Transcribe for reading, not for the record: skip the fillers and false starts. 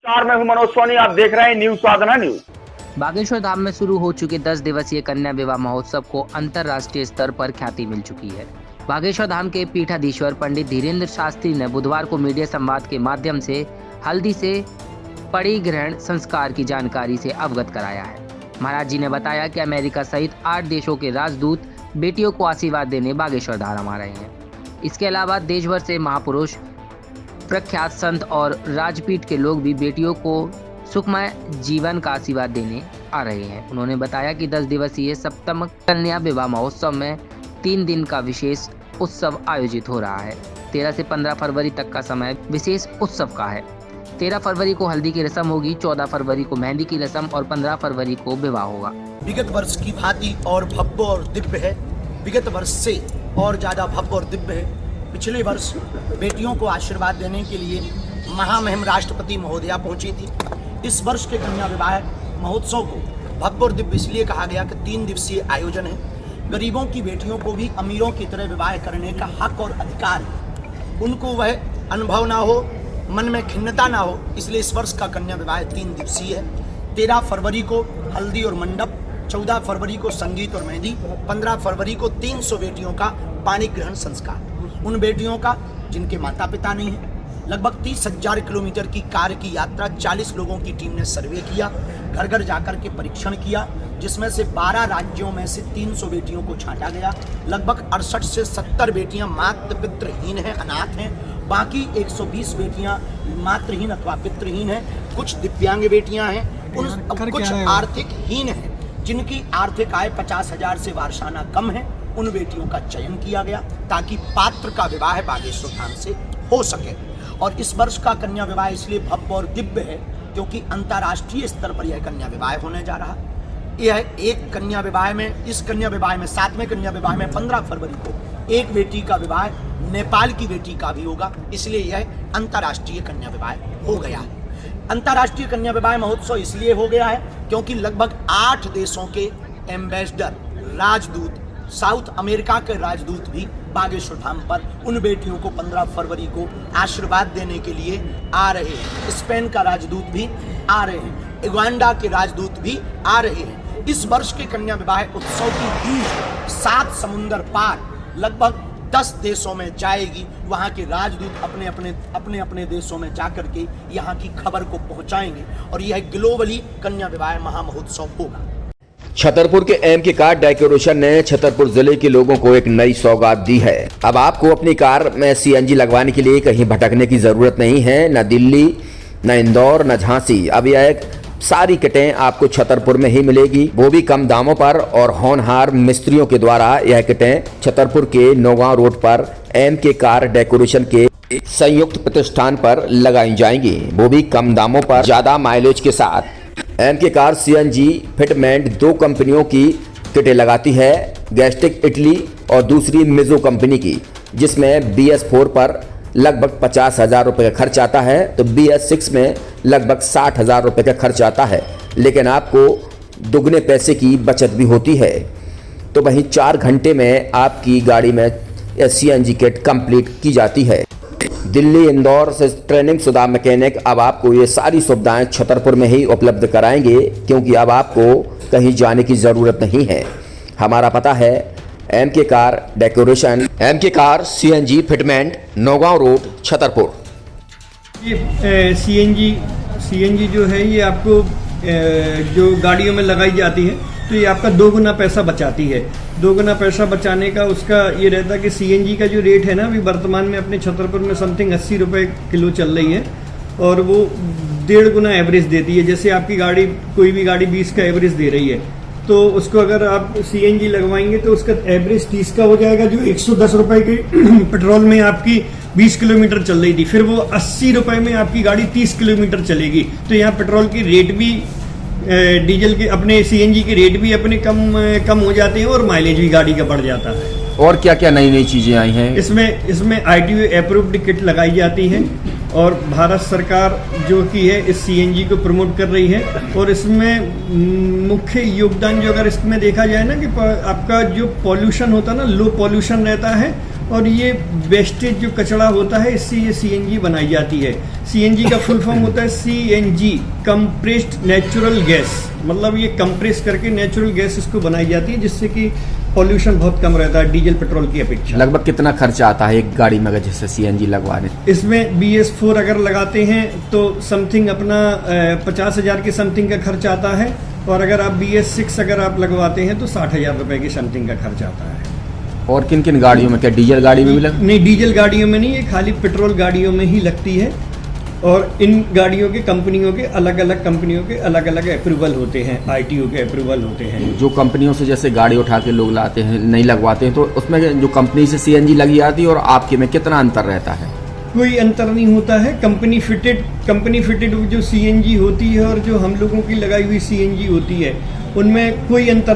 नमस्कार, मैं हूं मनोज सोनी। आप देख रहे हैं न्यूज साधना न्यूज। बागेश्वर धाम में शुरू हो चुके 10 दिवसीय कन्या विवाह महोत्सव को अंतर्राष्ट्रीय स्तर पर ख्याति मिल चुकी है। बागेश्वर धाम के पीठाधीश्वर पंडित धीरेन्द्र शास्त्री ने बुधवार को मीडिया संवाद के माध्यम से हल्दी से पड़ी ग्रहण संस्कार की जानकारी से अवगत कराया है। महाराज जी ने बताया कि अमेरिका सहित 8 देशों के राजदूत बेटियों को आशीर्वाद देने बागेश्वर धाम आ रहे हैं। इसके अलावा देश भर से महापुरुष, प्रख्यात संत और राजपीठ के लोग भी बेटियों को सुखमय जीवन का आशीर्वाद देने आ रहे हैं। उन्होंने बताया कि 10 दिवसीय सप्तम कन्या विवाह महोत्सव में 3 दिन का विशेष उत्सव आयोजित हो रहा है। 13 से 15 फरवरी तक का समय विशेष उत्सव का है। 13 फरवरी को हल्दी की रस्म होगी, 14 फरवरी को मेहंदी की रस्म और 15 फरवरी को विवाह होगा। विगत वर्ष की भांति और भव्य और दिव्य है। विगत वर्ष से और ज्यादा भव्य और दिव्य है। पिछले वर्ष बेटियों को आशीर्वाद देने के लिए महामहिम राष्ट्रपति महोदया पहुंची थी। इस वर्ष के कन्या विवाह महोत्सव को भव्य और दिव्य इसलिए कहा गया कि 3 दिवसीय आयोजन है। गरीबों की बेटियों को भी अमीरों की तरह विवाह करने का हक और अधिकार है। उनको वह अनुभव ना हो, मन में खिन्नता ना हो, इसलिए इस वर्ष का कन्या विवाह 3 दिवसीय है। 13 फरवरी को हल्दी और मंडप, 14 फरवरी को संगीत और मेहंदी, 15 फरवरी को 300 बेटियों का पाणी ग्रहण संस्कार। उन बेटियों का जिनके माता पिता नहीं है। लगभग 30,000 किलोमीटर की कार की यात्रा 40 लोगों की टीम ने सर्वे किया, घर घर जाकर के परीक्षण किया, जिसमें से 12 राज्यों में से 300 बेटियों को छांटा गया। लगभग 68 से 70 बेटियां मातृ पितृहीन हैं, अनाथ हैं। बाकी 120 बेटियां मातृहीन अथवा पितृहीन हैं। कुछ दिव्यांग बेटियां हैं, कुछ आर्थिक हीन हैं, जिनकी आर्थिक आय 50,000 से वार्षाना कम है। उन बेटियों का चयन किया गया ताकि पात्र का विवाह बागेश्वर धाम से हो सके। और इस वर्ष का कन्या विवाह इसलिए भव्य और दिव्य है क्योंकि अंतर्राष्ट्रीय स्तर पर यह कन्या विवाह होने जा रहा है। यह एक कन्या विवाह में, इस कन्या विवाह में, 7वें कन्या विवाह में 15 फरवरी को एक बेटी का विवाह नेपाल की बेटी का भी होगा, इसलिए यह अंतर्राष्ट्रीय कन्या विवाह हो गया है। अंतर्राष्ट्रीय कन्या विवाह महोत्सव इसलिए हो गया है क्योंकि लगभग 8 देशों के एम्बेसडर, राजदूत, साउथ अमेरिका के राजदूत भी बागेश्वर धाम पर उन बेटियों को 15 फरवरी को आशीर्वाद देने के लिए आ रहे हैं। स्पेन का राजदूत भी आ रहे हैं, युगांडा के राजदूत भी आ रहे हैं। इस वर्ष के कन्या विवाह उत्सव की गीत 7 समुंदर पार लगभग 10 देशों में जाएगी। वहाँ के राजदूत अपने अपने देशों में जाकर के यहाँ की खबर को पहुँचाएंगे और यह ग्लोबली कन्या विवाह महामहोत्सव होगा। छतरपुर के एमके कार डेकोरेशन ने छतरपुर जिले के लोगों को एक नई सौगात दी है। अब आपको अपनी कार में सीएनजी लगवाने के लिए कहीं भटकने की जरूरत नहीं है। न दिल्ली, न इंदौर, न झांसी। अब यह सारी किटें आपको छतरपुर में ही मिलेगी, वो भी कम दामों पर। और होनहार मिस्त्रियों के द्वारा यह किटें छतरपुर के नौगांव रोड पर एमके कार डेकोरेशन के संयुक्त प्रतिष्ठान पर लगाई जाएंगी, वो भी कम दामों पर, ज्यादा माइलेज के साथ। एमके कार सीएनजी फिटमेंट 2 कंपनियों की किटें लगाती है, गैस्टिक इटली और दूसरी मिजो कंपनी की, जिसमें BS4 पर लगभग 50,000 रुपये का खर्च आता है, तो BS6 में लगभग 60,000 रुपये का खर्च आता है। लेकिन आपको दुगने पैसे की बचत भी होती है। तो वहीं 4 घंटे में आपकी गाड़ी में सीएनजी किट कंप्लीट की जाती है। दिल्ली, इंदौर से ट्रेनिंग शुदा मैकेनिक अब आपको ये सारी सुविधाएं छतरपुर में ही उपलब्ध कराएंगे, क्योंकि अब आपको कहीं जाने की ज़रूरत नहीं है। हमारा पता है MK car decoration, MK car CNG fitment, Naugaon road, Chhatarpur. ये सीएनजी जो है ये आपको जो गाड़ियों में लगाई जाती है तो ये आपका 2 गुना पैसा बचाती है। 2 गुना पैसा बचाने का उसका ये रहता है कि सीएनजी का जो रेट है ना, अभी वर्तमान में अपने छतरपुर में समथिंग 80 रुपये किलो चल रही है और वो 1.5 गुना एवरेज देती है। जैसे आपकी गाड़ी, कोई भी गाड़ी 20 का एवरेज दे रही है, तो उसको अगर आप सीएनजी लगवाएंगे तो उसका एवरेज 30 का हो जाएगा। जो 110 रुपये की पेट्रोल में आपकी 20 किलोमीटर चल रही थी, फिर वो 80 रुपये में आपकी गाड़ी 30 किलोमीटर चलेगी। तो यहाँ पेट्रोल की रेट भी, डीजल के, अपने सीएनजी के रेट भी अपने कम हो जाते हैं और माइलेज भी गाड़ी का बढ़ जाता है। और क्या क्या नई चीजें आई हैं इसमें ITO अप्रूव्ड किट लगाई जाती है और भारत सरकार जो की है इस सीएनजी को प्रमोट कर रही है। और इसमें मुख्य योगदान जो अगर इसमें देखा जाए ना कि आपका जो पॉल्यूशन होता है ना, लो पॉल्यूशन रहता है और ये वेस्टेज जो कचरा होता है इससे ये सीएनजी बनाई जाती है। सीएनजी का फुल फॉर्म होता है सीएनजी, कंप्रेस्ड नेचुरल गैस, मतलब ये कंप्रेस करके नेचुरल गैस इसको बनाई जाती है, जिससे कि पॉल्यूशन बहुत कम रहता है डीजल पेट्रोल की अपेक्षा। लगभग कितना खर्चा आता है एक गाड़ी में अगर जैसे सीएनजी लगवाने? इसमें BS4 अगर लगाते हैं तो समथिंग अपना 50,000 के समथिंग का खर्च आता है, और अगर आप BS6 अगर आप लगवाते हैं तो 60,000 रुपए की समथिंग का खर्च आता है। और किन किन गाड़ियों में, क्या डीजल गाड़ी में भी लग? नहीं, डीजल गाड़ियों में नहीं, ये खाली पेट्रोल गाड़ियों में ही लगती है। और इन गाड़ियों के कंपनियों के अलग अलग कंपनियों के अलग अलग अप्रूवल होते हैं, ITO के अप्रूवल होते हैं। जो कंपनियों से जैसे गाड़ी उठा के लोग लाते हैं, नहीं लगवाते हैं, तो उसमें जो कंपनी से सीएनजी लगी आती है और आपके में कितना अंतर रहता है? कोई अंतर नहीं होता है। कंपनी फिटेड जो सीएनजी होती है और जो हम लोगों की लगाई हुई सीएनजी होती है, उनमें कोई अंतर